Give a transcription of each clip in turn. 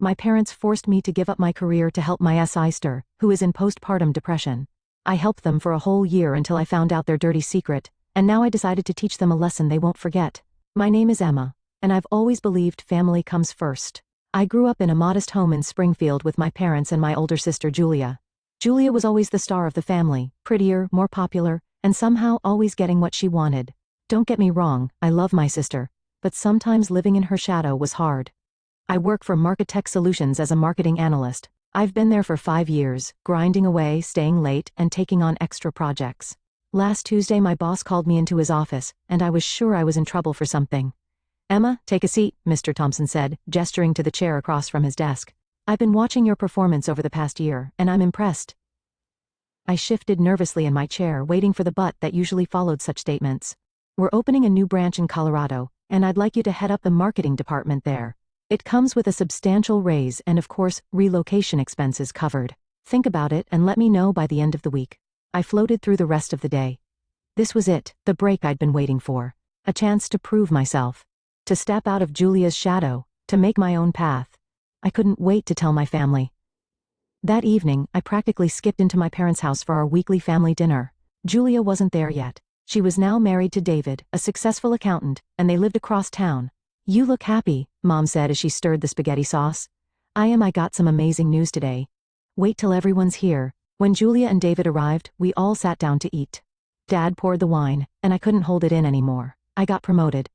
My parents forced me to give up my career to help my sister, who is in postpartum depression. I helped them for a whole year until I found out their dirty secret, and now I decided to teach them a lesson they won't forget. My name is Emma, and I've always believed family comes first. I grew up in a modest home in Springfield with my parents and my older sister Julia. Julia was always the star of the family, prettier, more popular, and somehow always getting what she wanted. Don't get me wrong, I love my sister, but sometimes living in her shadow was hard. I work for Marketech Solutions as a marketing analyst. I've been there for 5 years, grinding away, staying late, and taking on extra projects. Last Tuesday my boss called me into his office, and I was sure I was in trouble for something. "Emma, take a seat," Mr. Thompson said, gesturing to the chair across from his desk. "I've been watching your performance over the past year, and I'm impressed." I shifted nervously in my chair, waiting for the but that usually followed such statements. "We're opening a new branch in Colorado, and I'd like you to head up the marketing department there. It comes with a substantial raise and of course, relocation expenses covered. Think about it and let me know by the end of the week." I floated through the rest of the day. This was it, the break I'd been waiting for. A chance to prove myself. To step out of Julia's shadow, to make my own path. I couldn't wait to tell my family. That evening, I practically skipped into my parents' house for our weekly family dinner. Julia wasn't there yet. She was now married to David, a successful accountant, and they lived across town. "You look happy," Mom said as she stirred the spaghetti sauce. I got some amazing news today." "Wait till everyone's here." When Julia and David arrived, we all sat down to eat. Dad poured the wine, and I couldn't hold it in anymore. "I got promoted."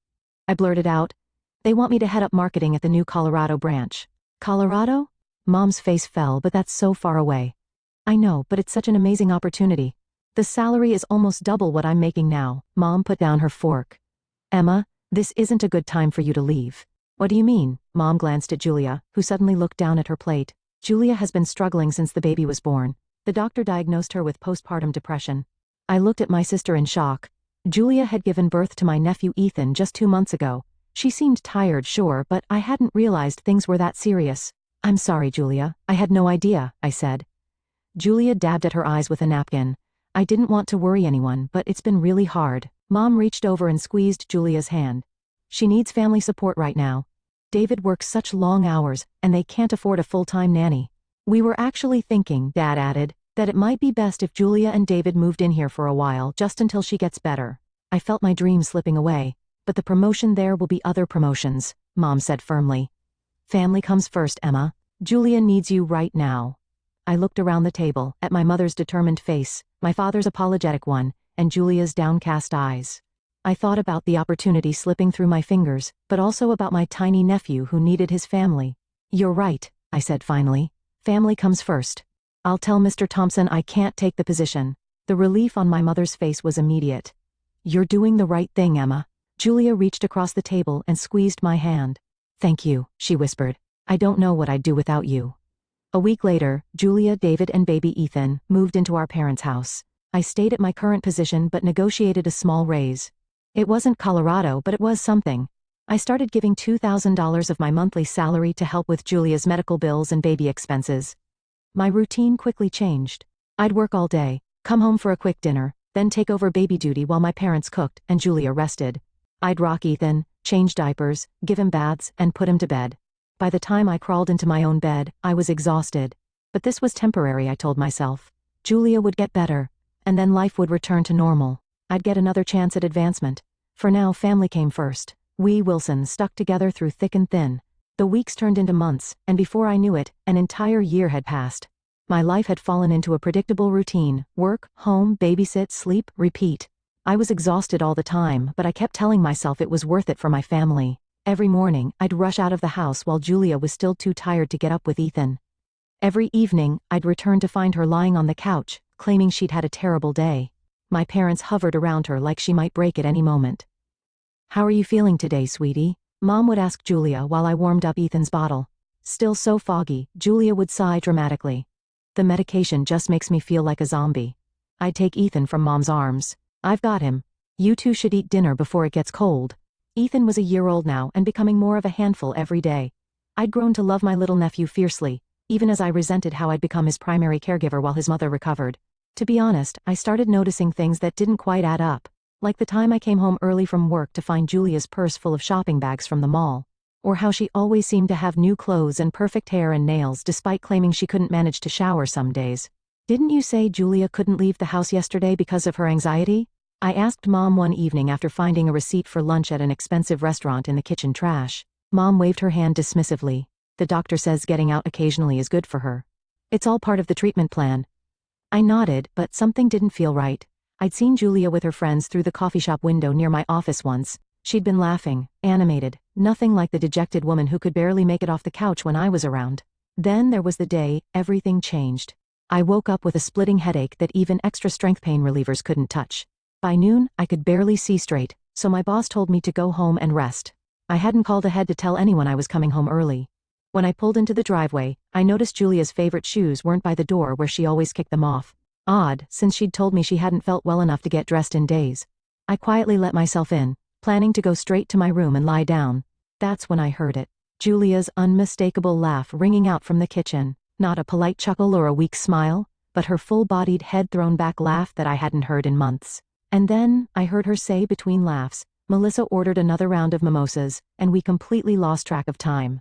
I blurted out. "They want me to head up marketing at the new Colorado branch." "Colorado?" Mom's face fell, "But that's so far away." "I know, but it's such an amazing opportunity. The salary is almost double what I'm making now." Mom put down her fork. "Emma, this isn't a good time for you to leave." "What do you mean?" Mom glanced at Julia, who suddenly looked down at her plate. "Julia has been struggling since the baby was born. The doctor diagnosed her with postpartum depression." I looked at my sister in shock. Julia had given birth to my nephew Ethan just 2 months ago. She seemed tired, sure, but I hadn't realized things were that serious. "I'm sorry, Julia. I had no idea," I said. Julia dabbed at her eyes with a napkin. "I didn't want to worry anyone, but it's been really hard." Mom reached over and squeezed Julia's hand. "She needs family support right now. David works such long hours, and they can't afford a full-time nanny." "We were actually thinking," Dad added, "that it might be best if Julia and David moved in here for a while, just until she gets better." I felt my dream slipping away. "But the promotion there will be other promotions," Mom said firmly. "Family comes first, Emma. Julia needs you right now." I looked around the table, at my mother's determined face, my father's apologetic one, and Julia's downcast eyes. I thought about the opportunity slipping through my fingers, but also about my tiny nephew who needed his family. "You're right," I said finally. "Family comes first. I'll tell Mr. Thompson I can't take the position." The relief on my mother's face was immediate. "You're doing the right thing, Emma." Julia reached across the table and squeezed my hand. "Thank you," she whispered. "I don't know what I'd do without you." A week later, Julia, David, and baby Ethan moved into our parents' house. I stayed at my current position but negotiated a small raise. It wasn't Colorado, but it was something. I started giving $2,000 of my monthly salary to help with Julia's medical bills and baby expenses. My routine quickly changed. I'd work all day, come home for a quick dinner, then take over baby duty while my parents cooked and Julia rested. I'd rock Ethan, change diapers, give him baths, and put him to bed. By the time I crawled into my own bed, I was exhausted. But this was temporary, I told myself. Julia would get better, and then life would return to normal. I'd get another chance at advancement. For now, family came first. We Wilsons stuck together through thick and thin. The weeks turned into months, and before I knew it, an entire year had passed. My life had fallen into a predictable routine: work, home, babysit, sleep, repeat. I was exhausted all the time, but I kept telling myself it was worth it for my family. Every morning, I'd rush out of the house while Julia was still too tired to get up with Ethan. Every evening, I'd return to find her lying on the couch, claiming she'd had a terrible day. My parents hovered around her like she might break at any moment. "How are you feeling today, sweetie?" Mom would ask Julia while I warmed up Ethan's bottle. "Still so foggy," Julia would sigh dramatically. "The medication just makes me feel like a zombie." I'd take Ethan from Mom's arms. "I've got him. You two should eat dinner before it gets cold." Ethan was a year old now and becoming more of a handful every day. I'd grown to love my little nephew fiercely, even as I resented how I'd become his primary caregiver while his mother recovered. To be honest, I started noticing things that didn't quite add up, like the time I came home early from work to find Julia's purse full of shopping bags from the mall. Or how she always seemed to have new clothes and perfect hair and nails despite claiming she couldn't manage to shower some days. "Didn't you say Julia couldn't leave the house yesterday because of her anxiety?" I asked Mom one evening after finding a receipt for lunch at an expensive restaurant in the kitchen trash. Mom waved her hand dismissively. "The doctor says getting out occasionally is good for her. It's all part of the treatment plan." I nodded, but something didn't feel right. I'd seen Julia with her friends through the coffee shop window near my office once. She'd been laughing, animated, nothing like the dejected woman who could barely make it off the couch when I was around. Then there was the day everything changed. I woke up with a splitting headache that even extra strength pain relievers couldn't touch. By noon, I could barely see straight, so my boss told me to go home and rest. I hadn't called ahead to tell anyone I was coming home early. When I pulled into the driveway, I noticed Julia's favorite shoes weren't by the door where she always kicked them off. Odd, since she'd told me she hadn't felt well enough to get dressed in days. I quietly let myself in, planning to go straight to my room and lie down. That's when I heard it. Julia's unmistakable laugh ringing out from the kitchen. Not a polite chuckle or a weak smile, but her full-bodied head-thrown-back laugh that I hadn't heard in months. And then, I heard her say between laughs, "Melissa ordered another round of mimosas, and we completely lost track of time."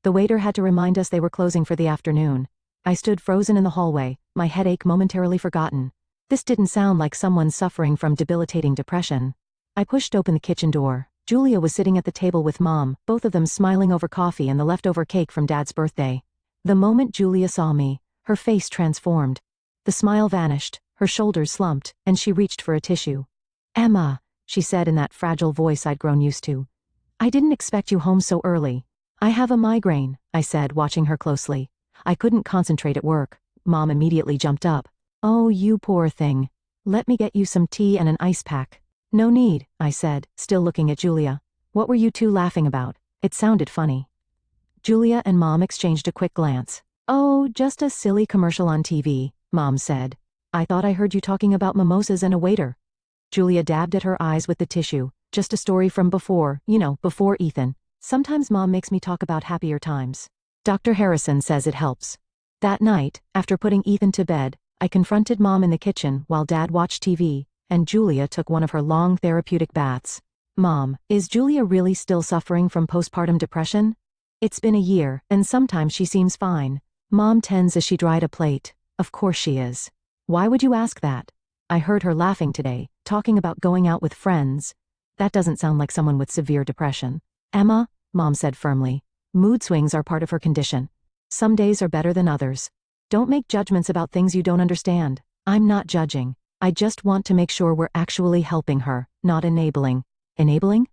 The waiter had to remind us they were closing for the afternoon. I stood frozen in the hallway, my headache momentarily forgotten. This didn't sound like someone suffering from debilitating depression. I pushed open the kitchen door. Julia was sitting at the table with Mom, both of them smiling over coffee and the leftover cake from Dad's birthday. The moment Julia saw me, her face transformed. The smile vanished, her shoulders slumped, and she reached for a tissue. "Emma," she said in that fragile voice I'd grown used to. "I didn't expect you home so early." "I have a migraine," I said, watching her closely. I couldn't concentrate at work. Mom immediately jumped up. "Oh, you poor thing. Let me get you some tea and an ice pack." "No need," I said, still looking at Julia. "What were you two laughing about? It sounded funny." Julia and Mom exchanged a quick glance. "Oh, just a silly commercial on TV," Mom said. "I thought I heard you talking about mimosas and a waiter." Julia dabbed at her eyes with the tissue. "Just a story from before, before Ethan. Sometimes Mom makes me talk about happier times. Dr. Harrison says it helps." That night, after putting Ethan to bed, I confronted Mom in the kitchen while Dad watched TV, and Julia took one of her long therapeutic baths. "Mom, is Julia really still suffering from postpartum depression?" "It's been a year, and sometimes she seems fine." Mom tends as she dried a plate. "Of course she is. Why would you ask that?" "I heard her laughing today, talking about going out with friends. That doesn't sound like someone with severe depression." "Emma," Mom said firmly, "mood swings are part of her condition. Some days are better than others. Don't make judgments about things you don't understand." "I'm not judging. I just want to make sure we're actually helping her, not enabling." "Enabling?"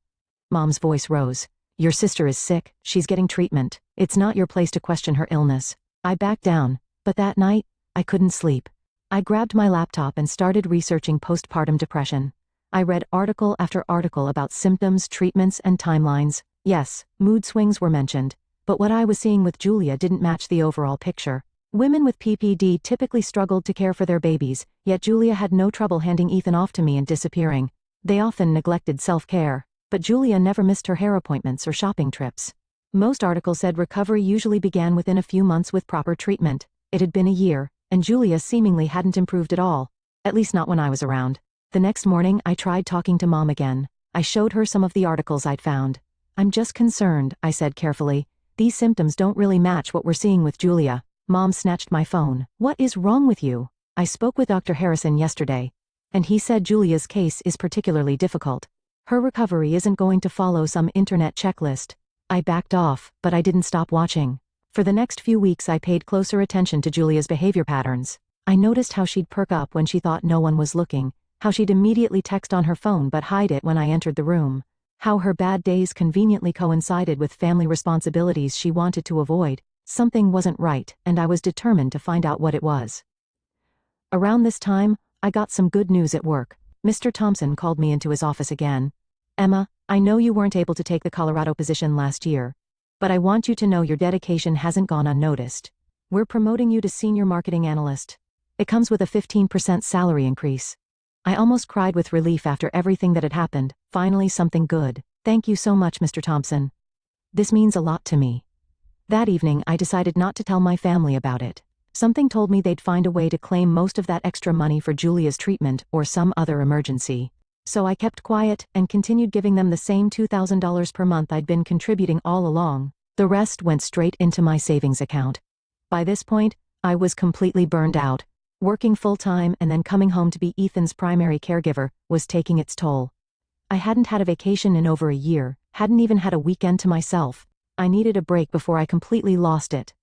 Mom's voice rose. "Your sister is sick, she's getting treatment. It's not your place to question her illness." I backed down, but that night, I couldn't sleep. I grabbed my laptop and started researching postpartum depression. I read article after article about symptoms, treatments, and timelines. Yes, mood swings were mentioned, but what I was seeing with Julia didn't match the overall picture. Women with PPD typically struggled to care for their babies, yet Julia had no trouble handing Ethan off to me and disappearing. They often neglected self-care, but Julia never missed her hair appointments or shopping trips. Most articles said recovery usually began within a few months with proper treatment. It had been a year, and Julia seemingly hadn't improved at all. At least not when I was around. The next morning, I tried talking to Mom again. I showed her some of the articles I'd found. "I'm just concerned," I said carefully. "These symptoms don't really match what we're seeing with Julia." Mom snatched my phone. "What is wrong with you?" "I spoke with Dr. Harrison yesterday, and he said Julia's case is particularly difficult. Her recovery isn't going to follow some internet checklist." I backed off, but I didn't stop watching. For the next few weeks I paid closer attention to Julia's behavior patterns. I noticed how she'd perk up when she thought no one was looking, how she'd immediately text on her phone but hide it when I entered the room, how her bad days conveniently coincided with family responsibilities she wanted to avoid. Something wasn't right, and I was determined to find out what it was. Around this time, I got some good news at work. Mr. Thompson called me into his office again. "Emma, I know you weren't able to take the Colorado position last year, but I want you to know your dedication hasn't gone unnoticed. We're promoting you to senior marketing analyst. It comes with a 15% salary increase." I almost cried with relief after everything that had happened. Finally something good. "Thank you so much, Mr. Thompson. This means a lot to me." That evening I decided not to tell my family about it. Something told me they'd find a way to claim most of that extra money for Julia's treatment or some other emergency. So I kept quiet and continued giving them the same $2,000 per month I'd been contributing all along. The rest went straight into my savings account. By this point, I was completely burned out. Working full-time and then coming home to be Ethan's primary caregiver was taking its toll. I hadn't had a vacation in over a year, hadn't even had a weekend to myself. I needed a break before I completely lost it.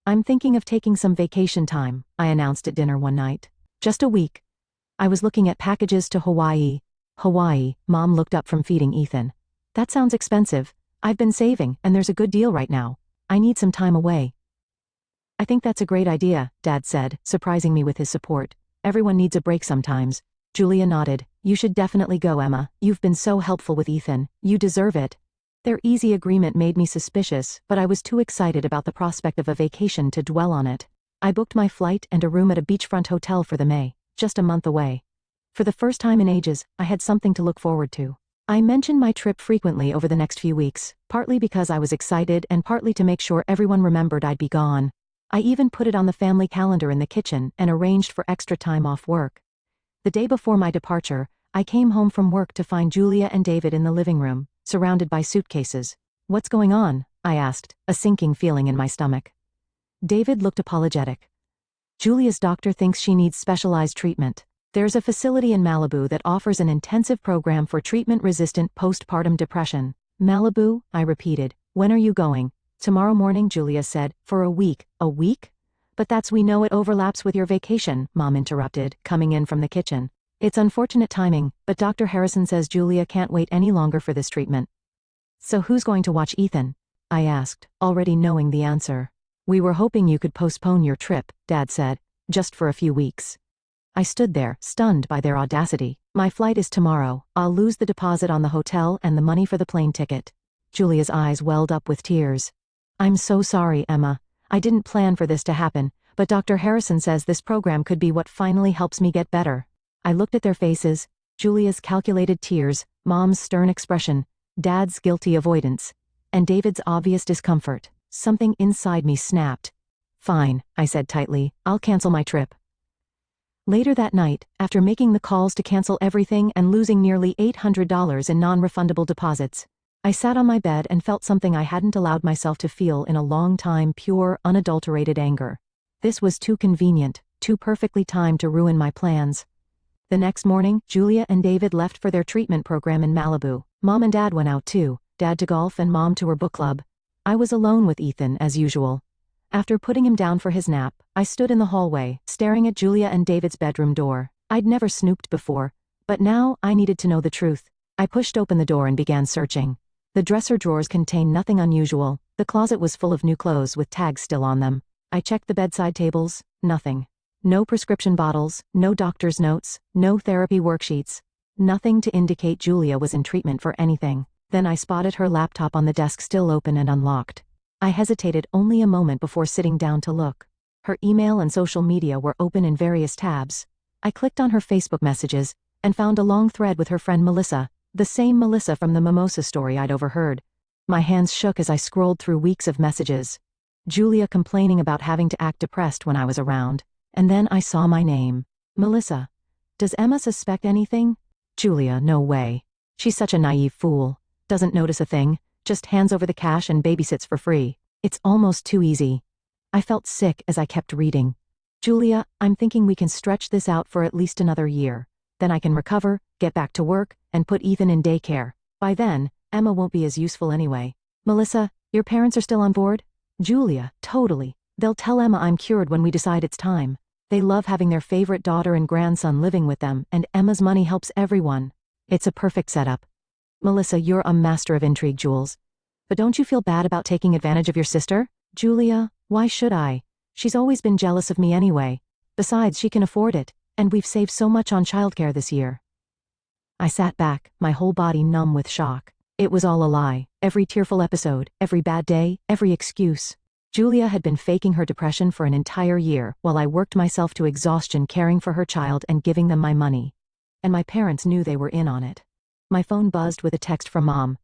"I'm thinking of taking some vacation time," I announced at dinner one night. "Just a week." I was looking at packages to Hawaii. "Hawaii," Mom looked up from feeding Ethan. "That sounds expensive. I've been saving, and there's a good deal right now. I need some time away." "I think that's a great idea," Dad said, surprising me with his support. "Everyone needs a break sometimes." Julia nodded. "You should definitely go, Emma. You've been so helpful with Ethan. You deserve it." Their easy agreement made me suspicious, but I was too excited about the prospect of a vacation to dwell on it. I booked my flight and a room at a beachfront hotel for the May, just a month away. For the first time in ages, I had something to look forward to. I mentioned my trip frequently over the next few weeks, partly because I was excited and partly to make sure everyone remembered I'd be gone. I even put it on the family calendar in the kitchen and arranged for extra time off work. The day before my departure, I came home from work to find Julia and David in the living room, surrounded by suitcases. "What's going on?" I asked, a sinking feeling in my stomach. David looked apologetic. "Julia's doctor thinks she needs specialized treatment. There's a facility in Malibu that offers an intensive program for treatment-resistant postpartum depression." "Malibu?" I repeated. "When are you going?" "Tomorrow morning," Julia said. "For a week." "A week?" "But we know it overlaps with your vacation," Mom interrupted, coming in from the kitchen. "It's unfortunate timing, but Dr. Harrison says Julia can't wait any longer for this treatment." "So who's going to watch Ethan?" I asked, already knowing the answer. "We were hoping you could postpone your trip," Dad said, "just for a few weeks." I stood there, stunned by their audacity. "My flight is tomorrow. I'll lose the deposit on the hotel and the money for the plane ticket." Julia's eyes welled up with tears. "I'm so sorry, Emma. I didn't plan for this to happen, but Dr. Harrison says this program could be what finally helps me get better." I looked at their faces, Julia's calculated tears, Mom's stern expression, Dad's guilty avoidance, and David's obvious discomfort. Something inside me snapped. "Fine," I said tightly, "I'll cancel my trip." Later that night, after making the calls to cancel everything and losing nearly $800 in non-refundable deposits, I sat on my bed and felt something I hadn't allowed myself to feel in a long time: pure, unadulterated anger. This was too convenient, too perfectly timed to ruin my plans. The next morning, Julia and David left for their treatment program in Malibu. Mom and Dad went out too, Dad to golf and Mom to her book club. I was alone with Ethan as usual. After putting him down for his nap, I stood in the hallway, staring at Julia and David's bedroom door. I'd never snooped before, but now I needed to know the truth. I pushed open the door and began searching. The dresser drawers contained nothing unusual. The closet was full of new clothes with tags still on them. I checked the bedside tables, nothing. No prescription bottles, no doctor's notes, no therapy worksheets. Nothing to indicate Julia was in treatment for anything. Then I spotted her laptop on the desk still open and unlocked. I hesitated only a moment before sitting down to look. Her email and social media were open in various tabs. I clicked on her Facebook messages and found a long thread with her friend Melissa, the same Melissa from the mimosa story I'd overheard. My hands shook as I scrolled through weeks of messages. Julia complaining about having to act depressed when I was around. And then I saw my name. Melissa. Does Emma suspect anything? Julia, no way. She's such a naive fool. Doesn't notice a thing. Just hands over the cash and babysits for free. It's almost too easy. I felt sick as I kept reading. "Julia, I'm thinking we can stretch this out for at least another year. Then I can recover, get back to work, and put Ethan in daycare. By then, Emma won't be as useful anyway." "Melissa, your parents are still on board?" "Julia, totally. They'll tell Emma I'm cured when we decide it's time. They love having their favorite daughter and grandson living with them, and Emma's money helps everyone. It's a perfect setup." "Melissa, you're a master of intrigue, Jules. But don't you feel bad about taking advantage of your sister?" "Julia, why should I? She's always been jealous of me anyway. Besides, she can afford it, and we've saved so much on childcare this year." I sat back, my whole body numb with shock. It was all a lie. Every tearful episode, every bad day, every excuse. Julia had been faking her depression for an entire year while I worked myself to exhaustion caring for her child and giving them my money. And my parents knew they were in on it. My phone buzzed with a text from Mom.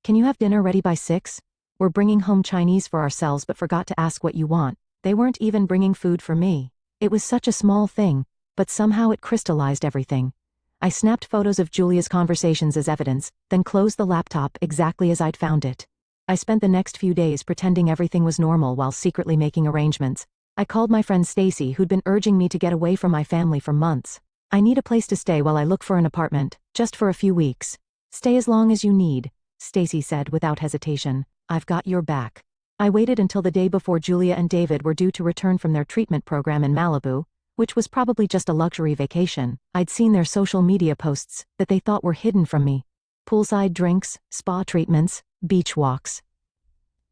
"Can you have dinner ready by 6? We're bringing home Chinese for ourselves but forgot to ask what you want." They weren't even bringing food for me. It was such a small thing, but somehow it crystallized everything. I snapped photos of Julia's conversations as evidence, then closed the laptop exactly as I'd found it. I spent the next few days pretending everything was normal while secretly making arrangements. I called my friend Stacy, who'd been urging me to get away from my family for months. I need a place to stay while I look for an apartment, just for a few weeks. Stay as long as you need, Stacy said without hesitation. I've got your back. I waited until the day before Julia and David were due to return from their treatment program in Malibu, which was probably just a luxury vacation. I'd seen their social media posts that they thought were hidden from me. Poolside drinks, spa treatments, beach walks.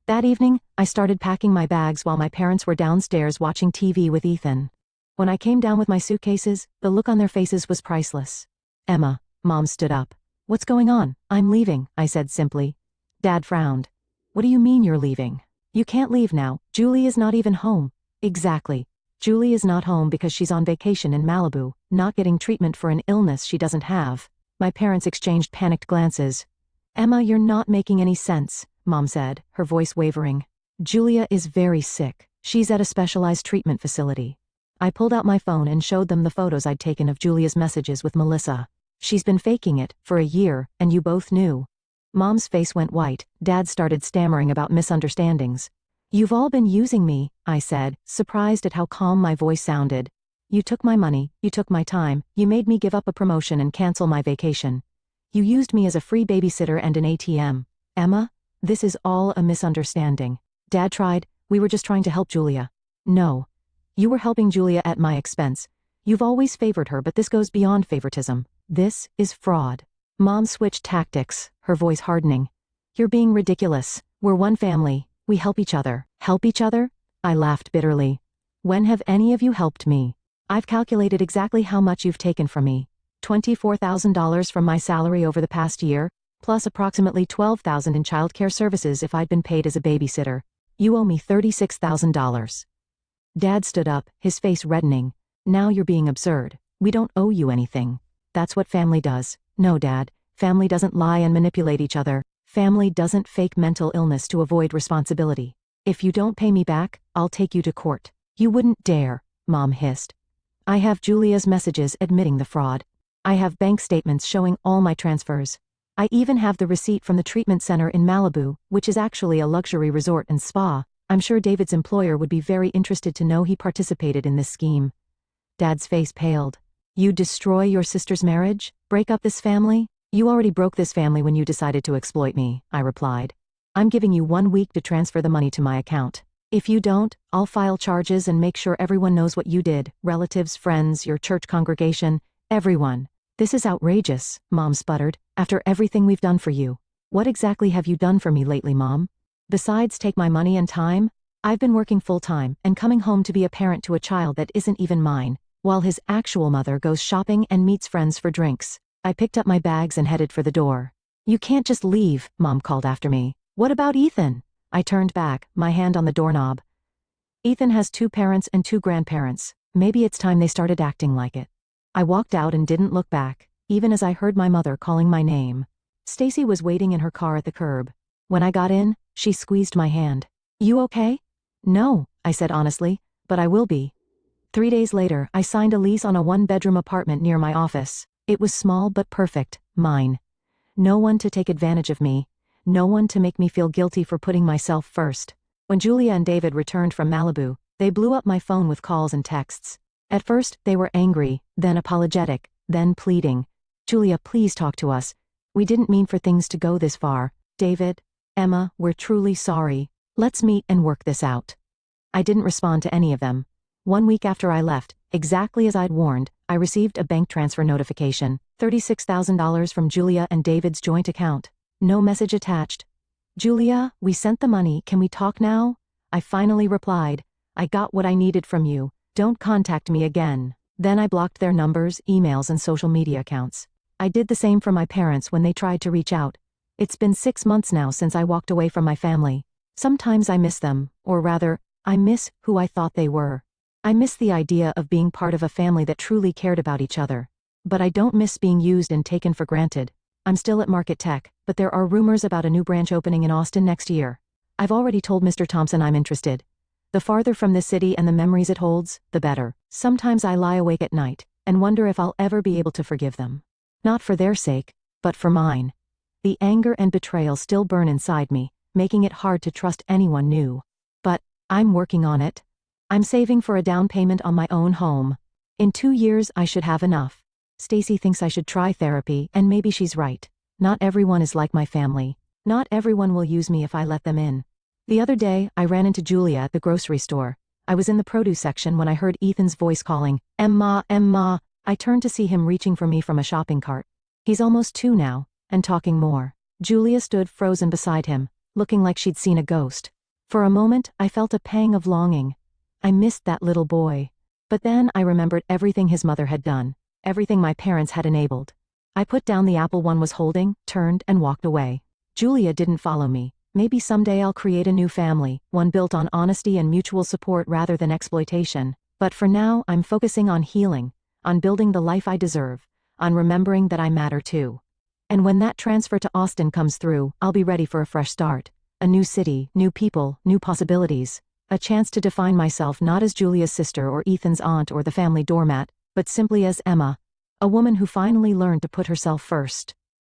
That evening, I started packing my bags while my parents were downstairs watching TV with Ethan. When I came down with my suitcases, the look on their faces was priceless. Emma, Mom stood up. What's going on? I'm leaving, I said simply. Dad frowned. What do you mean you're leaving? You can't leave now. Julie is not even home. Exactly. Julie is not home because she's on vacation in Malibu, not getting treatment for an illness she doesn't have. My parents exchanged panicked glances. Emma, you're not making any sense, Mom said, her voice wavering. Julia is very sick. She's at a specialized treatment facility. I pulled out my phone and showed them the photos I'd taken of Julia's messages with Melissa. She's been faking it for a year, and you both knew. Mom's face went white. Dad started stammering about misunderstandings. You've all been using me, I said, surprised at how calm my voice sounded. You took my money, you took my time, you made me give up a promotion and cancel my vacation. You used me as a free babysitter and an ATM. Emma, this is all a misunderstanding. Dad tried, we were just trying to help Julia. No. You were helping Julia at my expense. You've always favored her, but this goes beyond favoritism. This is fraud. Mom switched tactics, her voice hardening. You're being ridiculous. We're one family. We help each other. Help each other? I laughed bitterly. When have any of you helped me? I've calculated exactly how much you've taken from me. $24,000 from my salary over the past year, plus approximately $12,000 in childcare services if I'd been paid as a babysitter. You owe me $36,000. Dad stood up, his face reddening. Now you're being absurd. We don't owe you anything. That's what family does. No, Dad. Family doesn't lie and manipulate each other. Family doesn't fake mental illness to avoid responsibility. If you don't pay me back, I'll take you to court. You wouldn't dare, Mom hissed. I have Julia's messages admitting the fraud. I have bank statements showing all my transfers. I even have the receipt from the treatment center in Malibu, which is actually a luxury resort and spa. I'm sure David's employer would be very interested to know he participated in this scheme. Dad's face paled. You destroy your sister's marriage? Break up this family? You already broke this family when you decided to exploit me, I replied. I'm giving you 1 week to transfer the money to my account. If you don't, I'll file charges and make sure everyone knows what you did. Relatives, friends, your church congregation, everyone. This is outrageous, Mom sputtered. After everything we've done for you. What exactly have you done for me lately, Mom? Besides take my money and time? I've been working full-time and coming home to be a parent to a child that isn't even mine, while his actual mother goes shopping and meets friends for drinks. I picked up my bags and headed for the door. You can't just leave, Mom called after me. What about Ethan? I turned back, my hand on the doorknob. Ethan has 2 parents and 2 grandparents. Maybe it's time they started acting like it. I walked out and didn't look back, even as I heard my mother calling my name. Stacy was waiting in her car at the curb. When I got in, she squeezed my hand. You okay? No, I said honestly, but I will be. 3 days later, I signed a lease on a 1-bedroom apartment near my office. It was small but perfect, mine. No one to take advantage of me. No one to make me feel guilty for putting myself first. When Julia and David returned from Malibu, they blew up my phone with calls and texts. At first, they were angry, then apologetic, then pleading. Julia, please talk to us. We didn't mean for things to go this far. David, Emma, we're truly sorry. Let's meet and work this out. I didn't respond to any of them. 1 week after I left, exactly as I'd warned, I received a bank transfer notification, $36,000 from Julia and David's joint account. No message attached. Julia, we sent the money, can we talk now? I finally replied. I got what I needed from you. Don't contact me again. Then I blocked their numbers, emails, and social media accounts. I did the same for my parents when they tried to reach out. It's been 6 months now since I walked away from my family. Sometimes I miss them, or rather, I miss who I thought they were. I miss the idea of being part of a family that truly cared about each other. But I don't miss being used and taken for granted. I'm still at Market Tech, but there are rumors about a new branch opening in Austin next year. I've already told Mr. Thompson I'm interested. The farther from this city and the memories it holds, the better. Sometimes I lie awake at night and wonder if I'll ever be able to forgive them. Not for their sake, but for mine. The anger and betrayal still burn inside me, making it hard to trust anyone new. But I'm working on it. I'm saving for a down payment on my own home. In 2 years I should have enough. Stacy thinks I should try therapy, and maybe she's right. Not everyone is like my family. Not everyone will use me if I let them in. The other day, I ran into Julia at the grocery store. I was in the produce section when I heard Ethan's voice calling, "Emma, Emma." I turned to see him reaching for me from a shopping cart. He's almost 2 now, and talking more. Julia stood frozen beside him, looking like she'd seen a ghost. For a moment, I felt a pang of longing. I missed that little boy. But then I remembered everything his mother had done. Everything my parents had enabled. I put down the apple one was holding, turned, and walked away. Julia didn't follow me. Maybe someday I'll create a new family, one built on honesty and mutual support rather than exploitation. But for now, I'm focusing on healing, on building the life I deserve, on remembering that I matter too. And when that transfer to Austin comes through, I'll be ready for a fresh start. A new city, new people, new possibilities. A chance to define myself not as Julia's sister or Ethan's aunt or the family doormat, but simply as Emma, a woman who finally learned to put herself first.